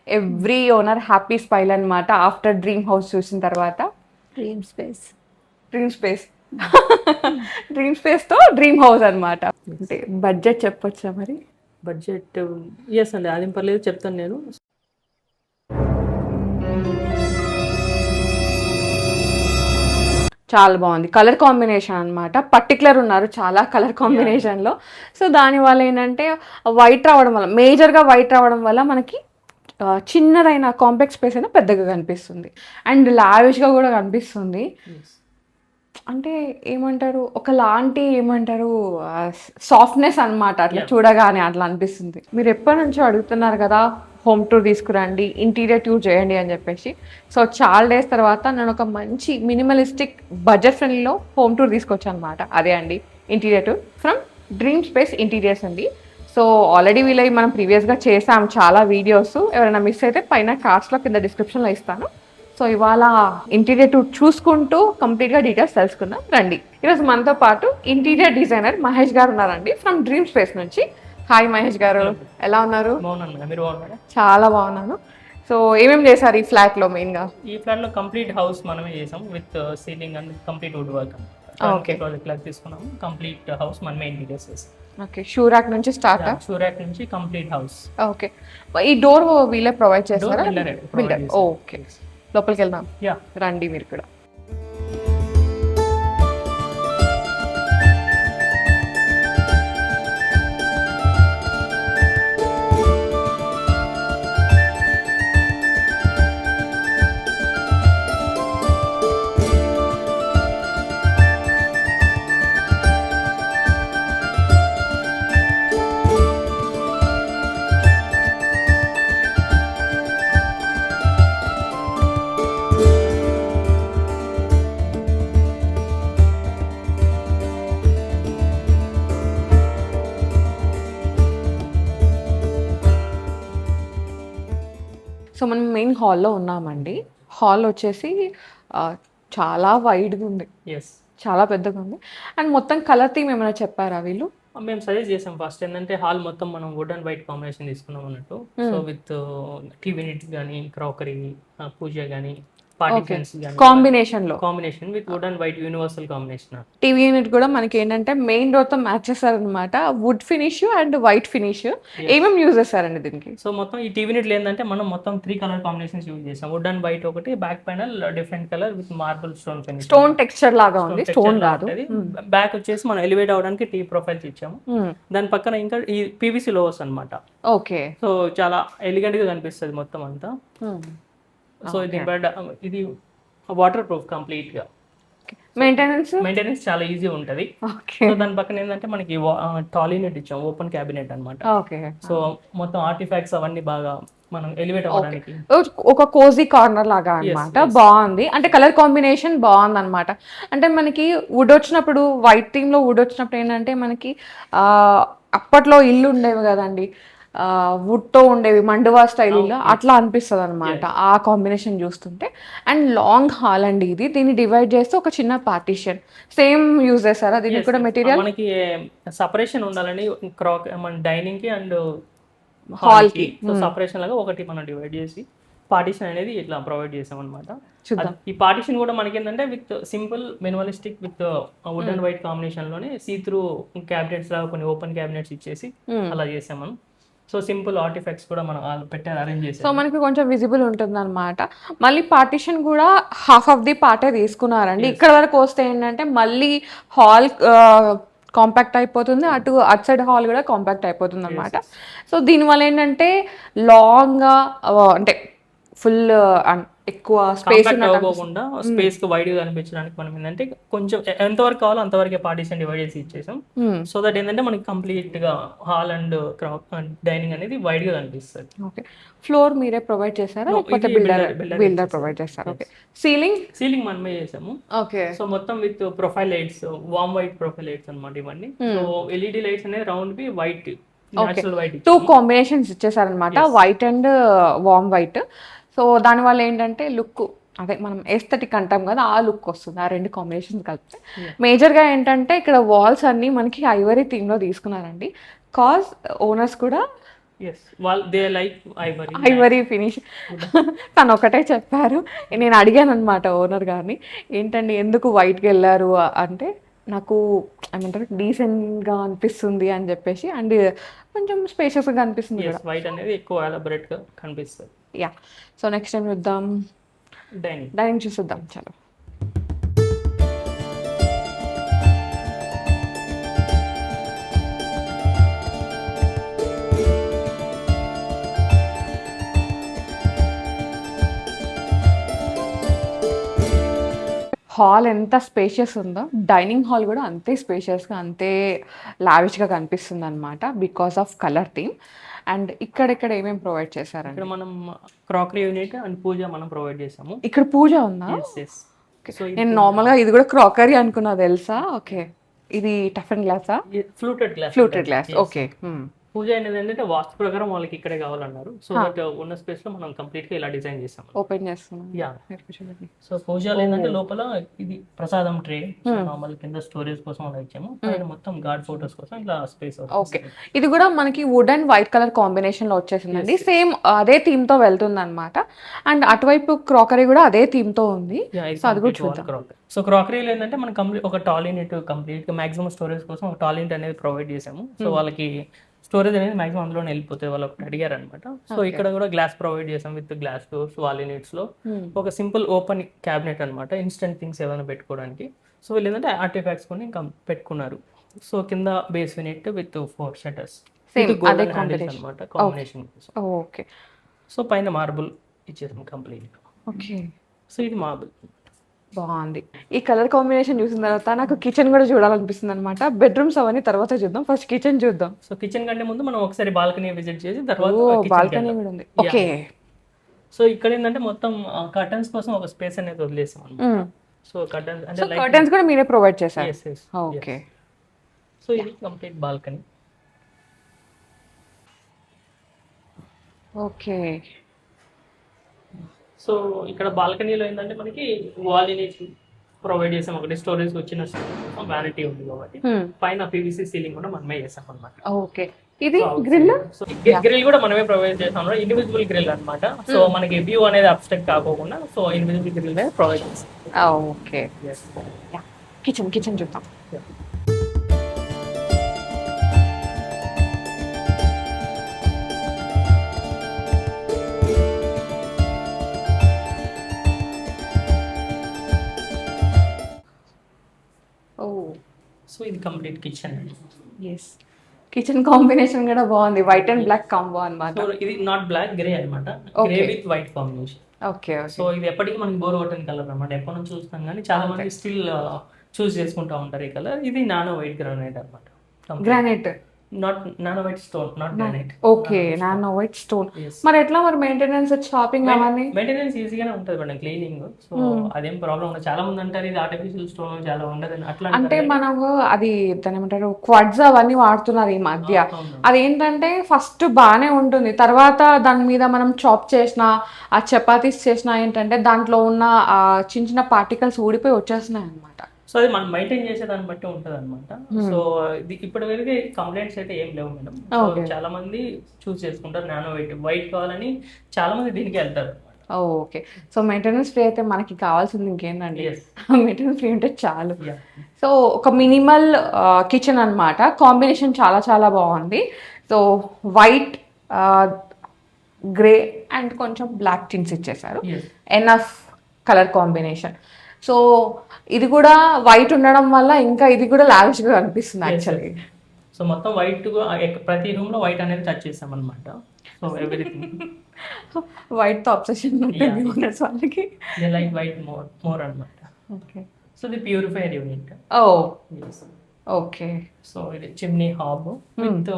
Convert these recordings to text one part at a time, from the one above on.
Every owner happy smile అనమాట after dream house చూసిన తర్వాత. Dream space. Dream space dream స్పేస్తో డ్రీమ్ హౌస్ అనమాట. అంటే బడ్జెట్ చెప్పొచ్చా మరి? బడ్జెట్ ఎస్ అండి, అది పర్లేదు చెప్తాను నేను. చాలా బాగుంది కలర్ కాంబినేషన్ అనమాట. పర్టికులర్ ఉన్నారు చాలా కలర్ కాంబినేషన్లో. సో దానివల్ల ఏంటంటే వైట్ రావడం వల్ల, మేజర్గా వైట్ రావడం వల్ల మనకి చిన్నదైన కాంపాక్ట్ స్పేస్ అయినా పెద్దగా కనిపిస్తుంది అండ్ లావిష్గా కూడా కనిపిస్తుంది. అంటే ఏమంటారు, ఒకలాంటి ఏమంటారు సాఫ్ట్నెస్ అనమాట. అట్లా చూడగానే అట్లా అనిపిస్తుంది. మీరు ఎప్పటి నుంచో అడుగుతున్నారు కదా హోమ్ టూర్ తీసుకురండి, ఇంటీరియర్ టూర్ చేయండి అని చెప్పేసి. సో చాలా డేస్ తర్వాత నేను ఒక మంచి మినిమలిస్టిక్ బడ్జెట్ ఫ్రెండ్లీలో హోమ్ టూర్ తీసుకొచ్చాను అనమాట. అదే అండి interior tour from dream space interiors అండి. సో ఆల్రెడీ వీళ్ళవి మనం ప్రీవియస్గా చేసాం చాలా వీడియోస్. ఎవరైనా మిస్ అయితే పైన కార్డ్స్లో కింద డిస్క్రిప్షన్లో ఇస్తాను. సో ఇవాళ ఇంటీరియర్ టూర్ చూసుకుంటూ కంప్లీట్గా డీటెయిల్స్ తెలుసుకుందాం రండి. ఈరోజు మనతో పాటు ఇంటీరియర్ డిజైనర్ మహేష్ గారు ఉన్నారండి ఫ్రమ్ డ్రీమ్ స్పేస్ నుంచి. హాయ్ మహేష్ గారు, ఎలా ఉన్నారు? చాలా బాగున్నాను. సో ఏమేమి చేశారు ఈ ఫ్లాట్లో మెయిన్గా? ఈ ఫ్లాట్లో కంప్లీట్ హౌస్ మనమే చేసాం with ceiling and complete wood work. Okay, project లాగా తీసుకున్నాము. కంప్లీట్ హౌస్ మనమే ఇంటీరియర్స్ చేసాం. ఓకే, షూరాక్ నుంచి స్టార్ట్? షూరాక్ నుంచి కంప్లీట్ హౌస్. ఓకే, ఈ డోర్ వీళ్ళే ప్రొవైడ్ చేస్తారా? ఓకే, లోపలికి వెళ్దాం రండి మీరు కూడా. సో మనం మెయిన్ హాల్లో ఉన్నామండి. హాల్ వచ్చేసి చాలా వైడ్గా ఉంది, చాలా పెద్దగా ఉంది. అండ్ మొత్తం కలర్ థీమ్ ఏమైనా చెప్పారా వీళ్ళు? మేము సజెస్ట్ చేసాం ఫస్ట్ ఏంటంటే హాల్ మొత్తం మనం వుడ్ అండ్ వైట్ కాంబినేషన్ తీసుకున్నాం అన్నట్టు. సో విత్ టీవీ యూనిట్ కానీ, క్రాకరీ, పూజ కానీ, combination with wood and white universal combination. TV unit కూడా మనకి ఏంటంటే మెయిన్ డోర్ తో మ్యాచ్ చేస్తారనమాట. Would finish and white finish. ఏమేమి యూజ్ చేస్తారండి దీనికి? సో మొత్తం ఈ టీవీ యూనిట్ ఏంటంటే మనం మొత్తం 3 కలర్ కాంబినేషన్స్ యూజ్ చేసాం. వుడ్ అండ్ వైట్ ఒకటి, back panel different colour with marble stone finish, stone texture లాగా ఉంది, స్టోన్ కాదు. బ్యాక్ వచ్చేసి మనం ఎలివేట్ అవడానికి టీ ప్రొఫైల్స్ ఇచ్చాము. దాని పక్కన ఇంకా ఈ పీవీసీ లోవర్స్ అనమాట. ఓకే, సో చాలా ఎలిగెంట్ గా కనిపిస్తుంది మొత్తం అంతా. సో ఇది వాటర్ ప్రూఫ్ కంప్లీట్ గా. మెయింటెనెన్స్ చాలా ఈజీ ఉంటది. సో దాని పక్కన ఏంటంటే మనకి టాలీనెట్ ఇచ్చాం, ఓపెన్ క్యాబినెట్ అనమాట. సో మొత్తం ఆర్టిఫాక్ట్స్ అవన్నీ బాగా మనం ఎలివేట్ అవ్వడానికి ఒక కోజీ కార్నర్ లాగా అన్నమాట. బాగుంది, అంటే కలర్ కాంబినేషన్ బాగుంది అనమాట. అంటే మనకి వుడ్ వచ్చినప్పుడు, వైట్ థీమ్ లో వుడ్ వచ్చినప్పుడు ఏంటంటే మనకి అప్పట్లో ఇల్లు ఉండేవి కదండి, వుడ్ తో ఉండేవి, మండువా స్టైల్ ఇల్లు అట్లా అనిపిస్తుంది అనమాట ఆ కాంబినేషన్ చూస్తుంటే. అండ్ లాంగ్ హాల్ అండి ఇది. దీన్ని డివైడ్ చేస్తే ఒక చిన్న పార్టీషన్ సేమ్ యూజ్ చేస్తారా దీనికి కూడా? మెటీరియల్ మనకి సపరేషన్ ఉండాలని మన డైనింగ్ కి అండ్ హాల్ కి సపరేషన్ లాగా ఒకటి మనం డివైడ్ చేసి పార్టీషన్ అనేది ఇట్లా ప్రొవైడ్ చేసాం అనమాట. ఈ పార్టీషన్ కూడా మనకి ఏంటంటే with simple minimalistic with wood and white combination లోనే సీ త్రూ క్యాబినెట్స్ లాగా కొన్ని ఓపెన్ క్యాబినెట్స్ ఇచ్చేసి అలా చేసాం మనం. సో సింపుల్ ఆర్టిఫాక్ట్స్ కూడా మనం పెట్టారు, అరేంజ్ చేసి. సో మనకి కొంచెం విజిబుల్ ఉంటుంది అనమాట. మళ్ళీ పార్టీషన్ కూడా హాఫ్ ఆఫ్ ది పార్టే తీసుకున్నారండి. ఇక్కడ వరకు వస్తే ఏంటంటే మళ్ళీ హాల్ కాంపాక్ట్ అయిపోతుంది, అటు సైడ్ హాల్ కూడా కాంపాక్ట్ అయిపోతుంది అనమాట. సో దీనివల్ల ఏంటంటే లాంగ్గా అంటే ఫుల్ ఎక్కువ స్పేస్ అవ్వకుండా స్పేస్ కి వైడ్ గా కనిపించడానికి మనం ఏంటంటే కొంచెం ఎంతవరకు కావాలో అంతవరకే పార్టీషన్ డివైడ్ చేసి ఇచ్చేసాం. సో దట్ ఏంటంటే మనకి కంప్లీట్ గా హాల్ అండ్ డైనింగ్ అనేది వైడ్ గా కనిపిస్తుంది. ఓకే, ఫ్లోర్ మీరే ప్రొవైడ్ చేశారా లేకపోతే బిల్డర్ ప్రొవైడ్ చేశారు? ఓకే, సీలింగ్ మనమే చేసాము. ఓకే, సో మొత్తం with profile lights, warm white profile lights అన్నమాట ఇవన్నీ. సో ఎల్ఈడి లైట్స్ అనేది రౌండ్ వి వైట్, నేచురల్ వైట్, 2 కాంబినేషన్స్ ఇచ్చేసారనమాట, white and warm white. So దానివల్ల ఏంటంటే లుక్, అదే మనం ఎస్థెటిక్ అంటాం కదా, ఆ లుక్ వస్తుంది ఆ 2 కాంబినేషన్స్ కలిపితే. మేజర్గా ఏంటంటే ఇక్కడ వాల్స్ అన్నీ మనకి ఐవరీ థీమ్లో తీసుకున్నారండి. కాజ్ ఓనర్స్ కూడా ఎస్ వాళ్ళు they like Ivory. Ivory finish. తను ఒకటే చెప్పారు, నేను అడిగాను అనమాట ఓనర్ గారిని, ఏంటండి ఎందుకు వైట్కి వెళ్ళారు అంటే, నాకు ఏమంటారు డీసెంట్గా అనిపిస్తుంది అని చెప్పేసి, అండ్ కొంచెం స్పేషియస్గా అనిపిస్తుంది కూడా. వైట్ అనేది ఎక్కువ ఎలాబరేట్గా కనిపిస్తుంది. యా. సో నెక్స్ట్ టైం చూద్దాం, డైనింగ్ చూసిద్దాం. చలో. హాల్ ఎంత స్పేషియస్ ఉందో, డైనింగ్ హాల్ కూడా అంతే స్పేషియస్గా, అంతే లావిష్గా కనిపిస్తుంది అనమాట, because of colour theme. And ఇక్కడ ఏమేమి ప్రొవైడ్ చేశారండి? ఇక్కడ మనం క్రాకరీ యూనిట్ అండ్ పూజ మనం ప్రొవైడ్ చేసాము. ఇక్కడ పూజ ఉందా? నేను నార్మల్గా ఇది కూడా క్రాకరీ అనుకున్నా తెలుసా. ఓకే, ఇది టఫన్ గ్లాసా? Fluted glass. ఓకే. పూజ అనేది ఏంటంటే వాస్తు ప్రకారం వాళ్ళకి ఇక్కడే కావాలన్నారు. సో దట్ ఉన్న స్పేస్ లో మనం కంప్లీట్ గా ఇలా డిజైన్ చేసాం. ఓపెన్ చేస్తున్నాం. యా. సో పూజలు ఏంటంటే లోపల ఇది ప్రసాదం ట్రే, నార్మల్ కింద స్టోరేజ్ కోసం అలా ఇచ్చాము, పైన మొత్తం గాడ్ ఫోటోస్ కోసం ఇలా స్పేస్. ఓకే, ఇది కూడా మనకి wood and white colour combination లో వచ్చేసిందండి. సేమ్ అదే థీమ్ తో వెళ్తుంది అనమాట. అండ్ అటువైపు క్రాకరీ కూడా అదే థీమ్ తో ఉంది. సో అది కూడా చూద్దాం. సో క్రాకరీలో ఏంటంటే మనం కంప్లీట్ ఒక టాల్ యూనిట్ కంప్లీట్ గా మాక్సిమం స్టోరేజ్ కోసం ఒక టాల్ యూనిట్ అనేది ప్రొవైడ్ చేసాము. సో వాళ్ళకి స్టోరేజ్ అనేది మాక్సిమం అందులోనే వెళ్ళిపోతే వాళ్ళు ఒకటి అడిగారు అనమాట. సో ఇక్కడ కూడా గ్లాస్ ప్రొవైడ్ చేసాం with glass doors, wall units లో ఒక సింపుల్ ఓపెన్ క్యాబినెట్ అనమాట, ఇన్స్టెంట్ థింగ్స్ ఏదైనా పెట్టుకోవడానికి. సో వీళ్ళు ఏంటంటే ఆర్టిఫాక్ట్స్ కొని ఇంకా పెట్టుకున్నారు. సో కింద బేస్ యూనిట్ విత్ 4 షట్టర్స్ అనమాట కాంబినేషన్. ఓకే. సో పైన మార్బుల్ ఇచ్చేసాం కంప్లీట్. ఓకే. సో ఇది మార్బుల్ బాగుంది. ఈ కలర్ కాంబినేషన్ చూసిన తర్వాత నాకు కిచెన్ కూడా చూడాలనిపిస్తుంది అనమాట. బెడ్రూమ్స్ అవన్నీ తర్వాత చూద్దాం, ఫస్ట్ కిచెన్ చూద్దాం. సో కిచెన్ కంటే ముందు మనం ఒకసారి బాల్కనీ విజిట్ చేసి తర్వాత బాల్కనీ కూడా ఉంది. ఓకే. సో ఇక్కడ ఏంటంటే మొత్తం కర్టన్స్ కోసం ఒక స్పేస్ అనేది వదిలేసాం అన్నమాట. సో కర్టన్స్ అంటే కర్టన్స్ కూడా మీరే ప్రొవైడ్ చేశారు. ఓకే. సో ఇది కంప్లీట్ బాల్కనీ. ఓకే. సో ఇక్కడ బాల్కనీలో ఏంటంటే మనకి వాల్ యూనిట్ ప్రొవైడ్ చేసాం, ఒకటి స్టోరేజ్ వచ్చిన వ్యానిటీ ఉంది కాబట్టి పైన పీవీసీ సీలింగ్ కూడా మనమే చేసాం అన్నమాట. ఓకే. ఇది గ్రిల్. సో గ్రిల్ కూడా మనమే ప్రొవైడ్ చేసాం, ఇండివిజువల్ గ్రిల్ అన్నమాట. సో మనకి వ్యూ అనేది అబ్స్ట్రాక్ట్ కాకోకుండా సో ఇండివిజువల్ గ్రిల్ అనేది ప్రొవైడ్ చేసాం. ఓకే. కిచెన్ చూద్దాం. సో ఇది complete kitchen. Yes, kitchen combination కూడా బాగుంది, వైట్ అండ్ బ్లాక్ కాంబో అన్నమాట. సో ఇది నాట్ బ్లాక్, గ్రే అన్నమాట, grey with white combination. Okay. So ఇది ఎప్పటికీ మనకి బోర్ కొట్టని కలర్ అన్నమాట, ఎప్పటి నుంచి చూస్తాం కానీ చాలా మంది స్టిల్ చూస్ చేసుకుంటా ఉంటారు ఈ కలర్. ఇది నానో వైట్ గ్రానైట్ అన్నమాట. Granite, not nano white stone, not granite. Okay, nano white stone. మరి ఎట్లా మరి మెయింటెనెన్స్, షాపింగ్ అవన్నీ? మెయింటెనెన్స్ ఈజీగానే ఉంటుంది మేడం, క్లీనింగ్. సో అదేం ప్రాబ్లం ఉండదు. చాలా మంది అంటారు ఇది ఆర్టిఫిషియల్ స్టోన్ చాలా ఉండదు అట్లా. అంటే మనము అది దాని ఏమంటారు క్వాడ్స్ అవన్నీ వాడుతున్నారు ఈ మధ్య. అదేంటంటే ఫస్ట్ బాగానే ఉంటుంది, తర్వాత దాని మీద మనం చాప్ చేసిన ఆ చపాతీస్ చేసినా ఏంటంటే దాంట్లో ఉన్న ఆ చిన్న చిన్న పార్టికల్స్ ఊడిపోయి వచ్చేస్తున్నాయి అనమాట. సో అది మనం మెయింటైన్ చేసే దాన్ని బట్టి ఉంటుంది అనమాట. సో ఇది ఇప్పటి వరకు కంప్లైంట్స్ అయితే ఏం లేవు మేడం. సో చాలా మంది చూస్ చేసుకుంటారు నానో వైట్ కావాలని, చాలా మంది దీనికి వెళ్తారు. ఓకే. సో మెయింటెనెన్స్ ఫ్రీ అయితే మనకి కావాల్సింది ఇంకేంటండి, మెయింటెనెన్స్ ఫ్రీ ఉంటే చాలు. సో ఒక మినిమల్ కిచెన్ అన్నమాట, కాంబినేషన్ చాలా చాలా బాగుంది. సో వైట్, గ్రే అండ్ కొంచెం బ్లాక్ టిన్స్ ఇచ్చేసారు, ఎనఫ్ కలర్ కాంబినేషన్. సో ఇది కూడా వైట్ ఉండడం వల్ల ఇంకా ఇది కూడా లావిష్గా కనిపిస్తుంది యాక్చువల్లీ. సో మొత్తం వైట్, ప్రతి రూమ్ లో వైట్ అనేది టచ్ చేసాం అనమాట. సో ఎవ్రీథింగ్ వైట్ తో అబ్సెషన్ ఉంటుంది వాళ్ళకి, దే లైక్ వైట్ మోర్ అన్నమాట. Okay. So the purifier unit. Okay. So ఇది చిమ్నీ హాబ్ విత్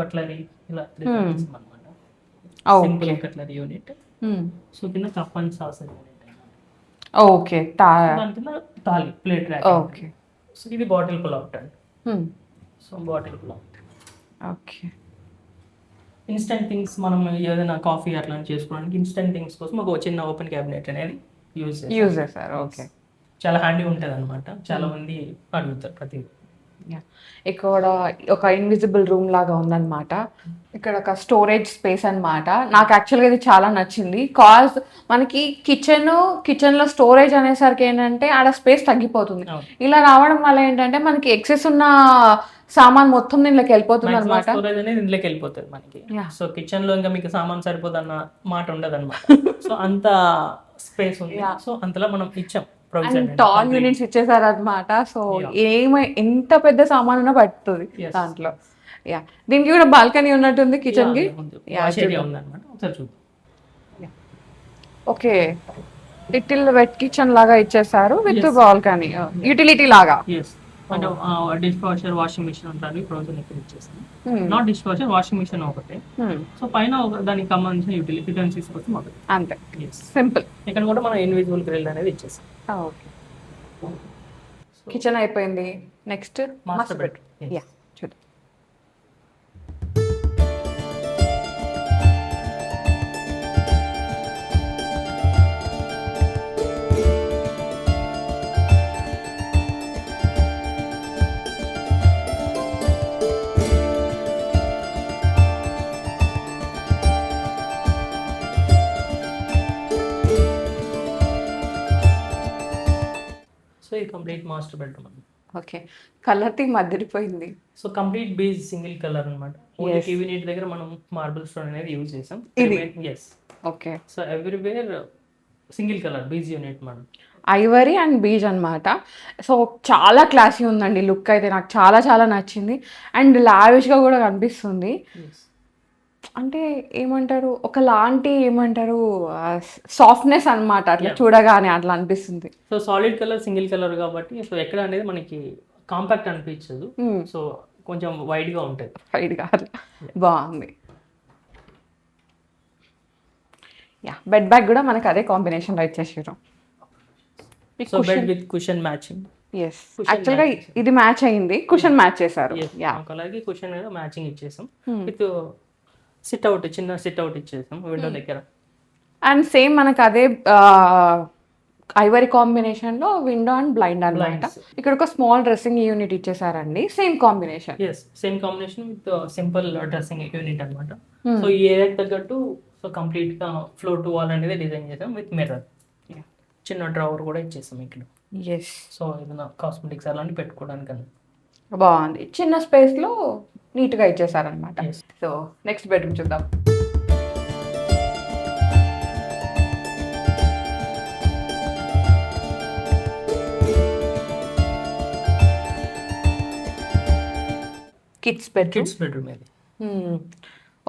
కట్లరీ ఇలా అన్నమాట, సింపుల్ కట్లరీ యూనిట్. సో కింద cup and sauce unit. Okay. దాని కింద thali plate rack. Okay. So ఇది బాటిల్ పుల్ అవుట్ అండి. So bottle pull out. Okay. Instant things మనం ఏదైనా కాఫీ అట్లా చేసుకోవడానికి ఇన్స్టెంట్ థింగ్స్ కోసం ఒక చిన్న ఓపెన్ క్యాబినెట్ అనేది యూజ్ చేస్తారు. ఓకే. చాలా హ్యాండీ ఉంటుంది అనమాట, చాలా మంది అడుగుతారు ప్రతి. ఇక్కడ ఒక ఇన్విజిబుల్ రూమ్ లాగా ఉందన్నమాట. ఇక్కడ ఒక స్టోరేజ్ స్పేస్ అన్నమాట. నాకు యాక్చువల్గా ఇది చాలా నచ్చింది. మనకి కిచెన్లో స్టోరేజ్ అనేసరికి ఏంటంటే ఆడ స్పేస్ తగ్గిపోతుంది. ఇలా రావడం వల్ల ఏంటంటే మనకి ఎక్సెస్ ఉన్న సామాన్ మొత్తం దీంట్లోకి వెళ్ళిపోతుంది అనమాట. స్టోరేజ్ అనేది ఇంట్లోకి వెళ్ళిపోతుంది మనకి. సో కిచెన్ లో ఇంకా మీకు సామాన్ సరిపోదు అన్న మాట ఉండదు అనమాట. సో అంత స్పేస్ ఉంది. సో అంతలా మనం ఇచ్చాం. టాల్ యూనిట్స్ ఇచ్చేసారు అనమాట. సో ఎంత పెద్ద సామాన్ ఉన్నా పడుతుంది దాంట్లో. దీనికి కూడా బాల్కనీ ఉన్నట్టుంది కిచెన్ కి. ఓకే, లిటిల్ వెట్ కిచెన్ లాగా ఇచ్చేసారు విత్ బాల్కనీ, యూటిలిటీ లాగా. అంటే డిష్ వాషర్, వాషింగ్ మిషన్ ఉంటుంది. ప్రొవిజన్ ఇక్కడ ఇచ్చేసాను. Not dish washer, washing machine ఒకటే. సో పైన దానికి సంబంధించిన యూటిలిటీస్ కోసం ఒకటి, అంతే. సింపుల్. ఇక్కడ కూడా మనం ఇన్విజిబుల్ గ్రిల్ అనేది ఇచ్చేసాం. కిచెన్ అయిపోయింది. Next master bedroom. చూద్దాం. సో ఇది కంప్లీట్ మాస్టర్ బెడ్రూమ్ అండి. ఓకే, కలర్ థీమ్ అదిరిపోయింది. So complete base single colour అనమాట. ఓన్లీ టీవీ యూనిట్ దగ్గర మనం మార్బుల్ స్టోన్ అనేది యూజ్ చేసాం. Okay, so everywhere single colour beige unit మనం. ఐవరీ అండ్ బీజ్ అనమాట. సో చాలా క్లాసీ ఉందండి లుక్ అయితే. నాకు చాలా చాలా నచ్చింది. అండ్ లావిష్గా కూడా కనిపిస్తుంది. అంటే ఏమంటారు, ఒకలాంటి ఏమంటారు సాఫ్ట్నెస్ అన్నమాట. అట్లా చూడగానే అట్లా అనిపిస్తుంది. So solid colour, single colour కాబట్టి సో ఎక్కడ అనేది మనకి కాంపాక్ట్ అనిపించదు. సో కొంచెం వైడ్ గా ఉంటుంది. వైడ్గా బాగుంది. బెడ్ బ్యాగ్ కూడా మనకి అదే కాంబినేషన్ లో ఇచ్చేసారు. So bed with cushion matching. యాక్చువల్గా ఇది మ్యాచ్ అయింది, కుషన్ మ్యాచ్ చేశారు. అలాగే కుషన్ మ్యాచింగ్ ఇచ్చేసాం. విత్ సిట్అవుట్, చిన్న సిట్అవుట్ ఇచ్చేసాం విండో దగ్గర. అండ్ సేమ్ మనకు అదే ఐవరీ కాంబినేషన్ లో విండో అండ్ బ్లైండ్ అన్నమాట. ఇక్కడ ఒక స్మాల్ డ్రెస్సింగ్ యూనిట్ ఇచ్చేసారండి. Same combination. Same combination with simple dressing unit అన్నమాట. సో ఈ ఏరియాకి తగ్గట్టు సో కంప్లీట్ గా ఫ్లోర్ టు వాల్ అనేది డిజైన్ చేసాం విత్ మిర్రర్. చిన్న డ్రావర్ కూడా ఇచ్చేసాం ఇక్కడ. సో ఏదైనా కాస్మెటిక్స్ అలాంటివి పెట్టుకోవడానికి బాగుంది. చిన్న స్పేస్ లో నీట్ గా ఇచ్చేసారనమాట. సో నెక్స్ట్ బెడ్రూమ్ చూద్దాం. కిడ్స్ బెడ్రూమ్ ఇది.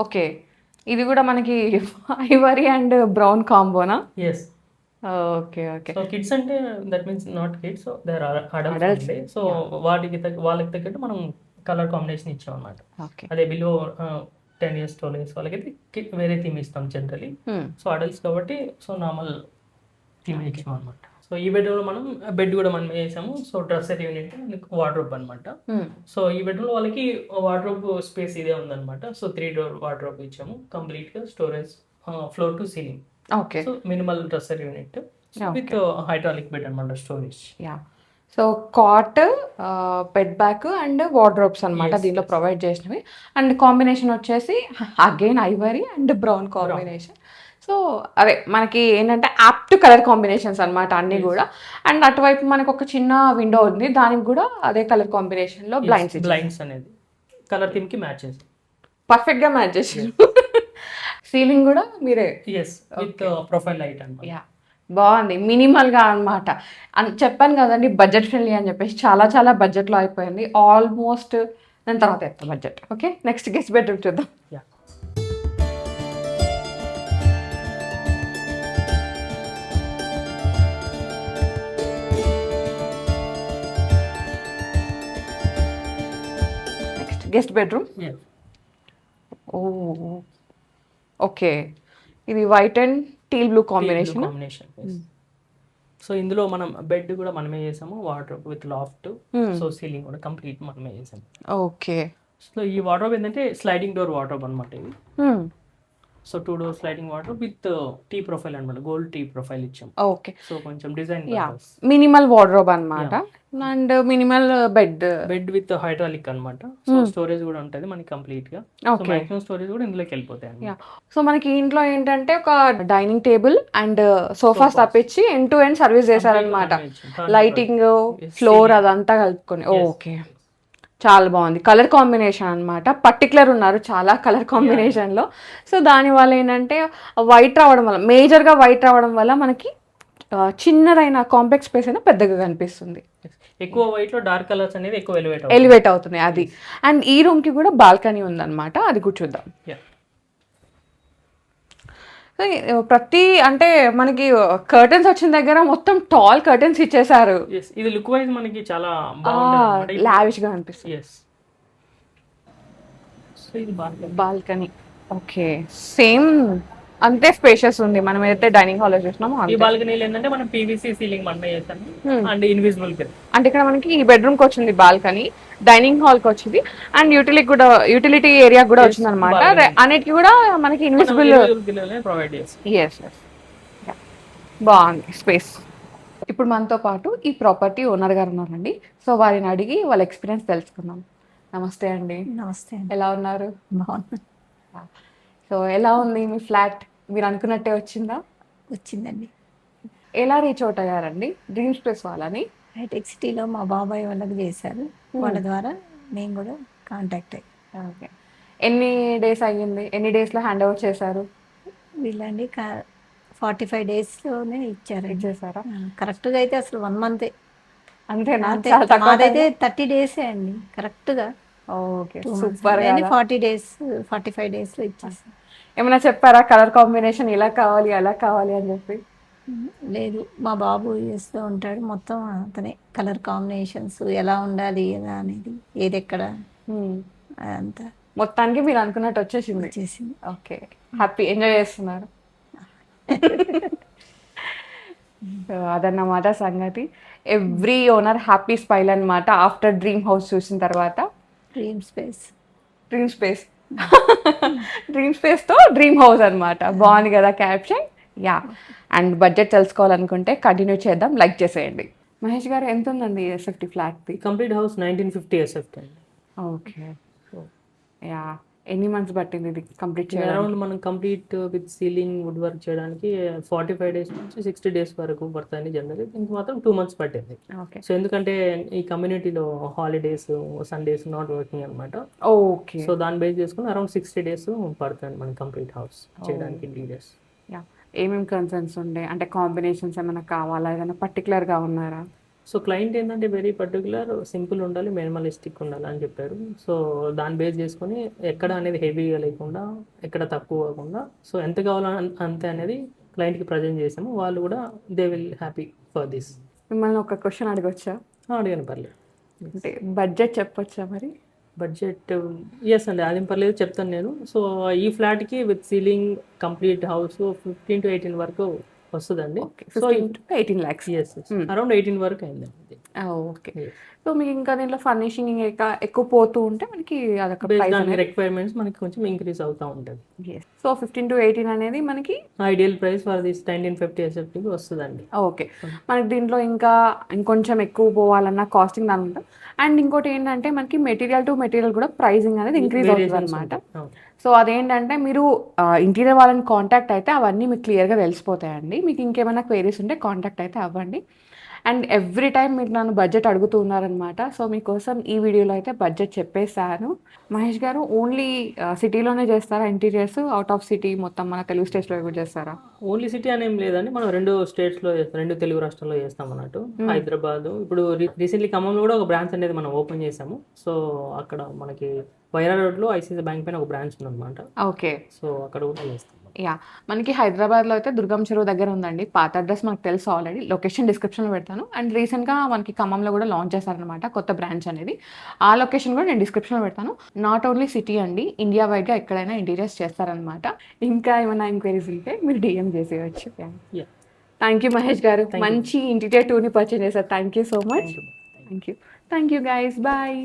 ఓకే, ఇది కూడా మనకి ఐవరీ అండ్ బ్రౌన్ కాంబోనా? Okay okay. సో కిడ్స్ అంటే that means not kids, so they are adults. So వాళ్ళకి తగ్గట్టు మనం కలర్ కాంబినేషన్ ఇచ్చాం అన్నమాట. అదే బిలో 10 years 12 years వాళ్ళకైతే వేరే థీమ్ ఇస్తాం జనరలీ. సో అడల్ట్స్ కాబట్టి సో నార్మల్ థీమ్ ఇచ్చాం అనమాట. సో ఈ బెడ్రూమ్ లో మనం బెడ్ కూడా మనం వేసాము. సో డ్రెస్సర్ యూనిట్, వార్డ్రోబ్ అనమాట. సో ఈ బెడ్రూమ్ లో వాళ్ళకి వార్డ్రోబ్ స్పేస్ ఇదే ఉందన్నమాట. సో 3 door వార్డ్రోబ్ ఇచ్చాము. కంప్లీట్ గా storage floor to ceiling. Okay, so minimal dresser unit with hydraulic bed అనమాట storage. So cot, bed bag and wardrobes అనమాట దీనిలో ప్రొవైడ్ చేసినవి. అండ్ కాంబినేషన్ వచ్చేసి again ivory and brown combination. So అదే మనకి ఏంటంటే యాప్ట్ కలర్ కాంబినేషన్స్ అనమాట అన్ని కూడా. అండ్ అటువైపు మనకు ఒక చిన్న విండో ఉంది, దానికి కూడా అదే కలర్ కాంబినేషన్ లో బ్లైండ్స్ అనేది కలర్ థీమ్ కి మ్యాచ్ చేసి పర్ఫెక్ట్ గా మ్యాచ్ చేసి. సీలింగ్ కూడా మీరే విత్ ప్రొఫైల్ లైట్ అన్నమాట. బాగుంది, మినిమల్ గా అనమాట. చెప్పాను కదండి బడ్జెట్ ఫ్రెండ్లీ అని చెప్పేసి. చాలా చాలా బడ్జెట్ లో అయిపోయింది ఆల్మోస్ట్. దాని తర్వాత చెప్తా budget. Okay, next guest bedroom చూద్దాం. Next guest bedroom. ఓకే, ఇది white and teal blue combination. So ఇందులో మనం బెడ్ కూడా మనమే చేసాము, wardrobe with loft. So ceiling కూడా కంప్లీట్ మనమే చేసాము. ఓకే. సో ఈ వార్డ్రోబ్ ఏంటంటే స్లైడింగ్ డోర్ వార్డ్రోబ్ అనమాట ఇది. So 2 door sliding wardrobe with T profile అనమాట, గోల్డ్ టీ ప్రొఫైల్ ఇచ్చాం. ఓకే. సో కొంచెం డిజైన్ మినిమల్ వార్డ్రోబ్ అన్నమాట and minimal bed with hydraulic అనమాట. సో స్టోరేజ్ కూడా ఉంటుంది మనకి కంప్లీట్ గా. సో మాక్సిమం స్టోరేజ్ కూడా ఇందులోకి వెళ్ళిపోతాయి. సో మనకి ఇంట్లో ఏంటంటే ఒక డైనింగ్ టేబుల్ అండ్ సోఫాస్ తప్పించి ఎండ్ టు ఎండ్ సర్వీస్ చేశారనమాట. లైటింగ్, ఫ్లోర్ అదంతా కలుపుకొని. ఓకే, చాలా బాగుంది. కలర్ కాంబినేషన్ అన్నమాట. పర్టికులర్ ఉన్నారు చాలా కలర్ కాంబినేషన్ లో. సో దానివల్ల ఏంటంటే వైట్ రావడం వల్ల, మేజర్గా వైట్ రావడం వల్ల మనకి చిన్నదైన కాంపాక్ట్ స్పేస్ అయినా పెద్దగా కనిపిస్తుంది. ఎక్కువ వైట్ లో డార్క్ కలర్స్ అనేది ఎక్కువ ఎలివేట్ అవుతుంది అది. అండ్ ఈ రూమ్ కి కూడా బాల్కనీ ఉందన్నమాట, అది కూడా చూద్దాం. ప్రతి అంటే మనకి కర్టన్స్ వచ్చిన దగ్గర మొత్తం టాల్ కర్టన్స్ ఇచ్చేసారు. ఇది లుక్ వైజ్ మనకి చాలా లావిష్ గా అనిపిస్తుంది. బాల్కనీ ఓకే, సేమ్ అంతే స్పేషియస్ ఉంది. మనం ఏదైతే డైనింగ్ హాల్ లో చూసినామో ఈ బాల్కనీలో ఏంటంటే మనం పీవీసీ సీలింగ్ మనం చేస్తాము అండ్ ఇన్విజిబుల్ గ్రిల్. అంటే ఇక్కడ మనకి ఈ బెడ్రూమ్ కి వచ్చింది బాల్కనీ, డైనింగ్ హాల్ కి వచ్చింది అండ్ యూటిలిటీ ఏరియా కూడా వచ్చింది అనమాట. అన్నిటికి కూడా మనకి ఇన్విజిబుల్ ప్రొవైడ్ చేస్తాం. బాగుంది స్పేస్. ఇప్పుడు మనతో పాటు ఈ ప్రాపర్టీ ఓనర్ గారు ఉన్నారండి. సో వారిని అడిగి వాళ్ళ ఎక్స్పీరియన్స్ తెలుసుకుందాం. నమస్తే అండి. నమస్తే. ఎలా ఉన్నారు? బాగున్నా. సో ఎలా ఉంది మీ ఫ్లాట్? మీరు అనుకున్నట్టే వచ్చిందా? వచ్చిందండి. ఎలా రీచ్ అవుట్ అయ్యారండి డ్రీమ్ స్పేస్ వాళ్ళని? హైటెక్ సిటీలో మా బాబాయ్ వాళ్ళకి చేశారు, వాళ్ళ ద్వారా మేము కూడా కాంటాక్ట్ అయ్యాం. ఓకే, ఎన్ని డేస్ అయ్యింది? ఎన్ని డేస్లో హ్యాండ్ ఓవర్ చేశారు? వీళ్ళండి 45 డేస్లోనే ఇచ్చేసారా? కరెక్ట్గా అయితే అసలు 1 మంతే. అంతేనా? మాదైతే 30 డేసే అండి కరెక్ట్గా. Okay, super. 40 డేస్ 45 డేస్లో ఇచ్చేసారు. ఏమైనా చెప్పారా కలర్ కాంబినేషన్ ఇలా కావాలి అలా కావాలి అని చెప్పి? లేదు, మా బాబు చేస్తూ ఉంటాడు మొత్తం, అతనే కలర్ కాంబినేషన్స్ ఎలా ఉండాలి ఎలా అనేది ఏది ఎక్కడ అదంతా మొత్తానికి మీరు అనుకున్నట్టు వచ్చేసింది. ఓకే, హ్యాపీ, ఎంజాయ్ చేస్తున్నారు. అదన్నమాట సంగతి. ఎవ్రీ ఓనర్ హ్యాపీ స్మైల్ అన్నమాట ఆఫ్టర్ డ్రీమ్ హౌస్ చూసిన తర్వాత. డ్రీమ్ స్పేస్ తో డ్రీమ్ హౌస్ అన్నమాట. బాగుంది కదా క్యాప్షన్? యా. అండ్ బడ్జెట్ తెలుసుకోవాలనుకుంటే కంటిన్యూ చేద్దాం, లైక్ చేసేయండి. మహేష్ గారు, ఎంత ఉందండి ఎస్ఎఫ్టీ ఫ్లాట్ ది? కంప్లీట్ హౌస్ 1950 ఎస్ఎఫ్టీ అండి. Okay, yeah. ఎన్ని మంత్స్ పట్టింది ఇది కంప్లీట్ చేయడానికి? అరౌండ్ మనం complete with ceiling wood work చేయడానికి 45 డేస్ నుంచి 60 డేస్ వరకు పడుతుంది జనరల్. దీనికి మాత్రం 2 మంత్స్ పట్టింది. ఓకే. సో ఎందుకంటే ఈ కమ్యూనిటీలో హాలిడేస్, సండేస్ నాట్ వర్కింగ్ అనమాట. ఓకే. సో దాన్ని బేస్ చేసుకుని అరౌండ్ 60 డేస్ పడుతుంది మన కంప్లీట్ హౌస్ చేయడానికి. డీటెయిల్స్ ఏమేమి కన్సర్న్స్ ఉండే, అంటే కాంబినేషన్స్ ఏమైనా కావాలా, ఏదైనా పర్టికులర్గా ఉన్నారా? సో క్లయింట్ ఏంటంటే వెరీ పర్టికులర్, సింపుల్ ఉండాలి, మినిమలిస్టిక్ ఉండాలి అని చెప్పారు. సో దాన్ని బేస్ చేసుకొని ఎక్కడ అనేది హెవీగా లేకుండా, ఎక్కడ తక్కువ కాకుండా, సో ఎంత కావాలో అంతే అనేది క్లయింట్కి ప్రజెంట్ చేసాము. వాళ్ళు కూడా they will happy for this. మిమ్మల్ని ఒక క్వశ్చన్ అడగొచ్చా? అడిగాను, పర్లేదు. అంటే బడ్జెట్ చెప్పొచ్చా మరి? బడ్జెట్ ఎస్ అండి, అదేం పర్లేదు, చెప్తాను నేను. సో ఈ ఫ్లాట్కి with ceiling complete house 15 to 18 వరకు వస్తుందండి. So 18 lakhs. ఎస్, అరౌండ్ 18 వరకు అయిందండి. ఓకే. సో మీకు ఇంకా దీంట్లో ఫర్నిషింగ్ ఎక్కువ పోతూ ఉంటే మనకి అదొక రిక్వైర్మెంట్స్ మనకి కొంచెం ఇంక్రీజ్ అవుతూ ఉంటుంది. సో 15 to 18 అనేది మనకి ఐడియల్ ప్రైస్ ఫర్ దిస్ 1950 ఎస్ఎఫ్టీకి వస్తుందండి. ఓకే. మనకి దీంట్లో ఇంకా ఇంకొంచెం ఎక్కువ పోవాలన్న కాస్టింగ్ దాని ఉంటుంది. అండ్ ఇంకోటి ఏంటంటే మనకి మెటీరియల్ టు మెటీరియల్ కూడా ప్రైసింగ్ అనేది ఇంక్రీజ్ అవుతుంది అనమాట. సో అదేంటంటే మీరు ఇంటీరియర్ వాళ్ళని కాంటాక్ట్ అయితే అవన్నీ మీకు క్లియర్గా తెలిసిపోతాయండి. మీకు ఇంకేమైనా క్వైరీస్ ఉంటే కాంటాక్ట్ అయితే అవ్వండి. అండ్ ఎవ్రీ టైం మీరు నన్ను బడ్జెట్ అడుగుతూ ఉన్నారనమాట. సో మీకోసం ఈ వీడియోలో అయితే బడ్జెట్ చెప్పేశాను. మహేష్ గారు, ఓన్లీ సిటీలోనే చేస్తారా ఇంటీరియర్స్? అవుట్ ఆఫ్ సిటీ మొత్తం మన తెలుగు స్టేట్స్లో కూడా చేస్తారా? ఓన్లీ సిటీ అని ఏం లేదండి, మనం 2 స్టేట్స్లో చేస్తాం, 2 తెలుగు రాష్ట్రాల్లో చేస్తాం అన్నట్టు. హైదరాబాద్, ఇప్పుడు రీసెంట్లీ ఖమ్మంలో కూడా ఒక బ్రాంచ్ అనేది మనం ఓపెన్ చేసాము. సో అక్కడ మనకి వైరా రోడ్లో ఐసిఐసిఐ బ్యాంక్ పైన ఒక బ్రాంచ్ ఉందన్నమాట. ఓకే. సో అక్కడ కూడా చేస్తాం. యా, మనకి హైదరాబాద్లో అయితే దుర్గం చెరువు దగ్గర ఉందండి. పాత అడ్రస్ మనకు తెలుసు ఆల్రెడీ, లొకేషన్ డిస్క్రిప్షన్లో పెడతాను. అండ్ రీసెంట్గా మనకి ఖమ్మంలో కూడా లాంచ్ చేశారనమాట కొత్త బ్రాంచ్ అనేది. ఆ లొకేషన్ కూడా నేను డిస్క్రిప్షన్లో పెడతాను. నాట్ ఓన్లీ సిటీ అండి, ఇండియా వైడ్గా ఎక్కడైనా ఇంటీరియర్స్ చేస్తారనమాట. ఇంకా ఏమైనా ఎంక్వైరీస్ ఉంటే మీరు డిఎం చేసేయచ్చు. థ్యాంక్ యూ మహేష్ గారు, మంచి ఇంటీరియర్ టూర్ని పర్చేజ్ చేశారు. Thank you so much. Thank you guys, bye.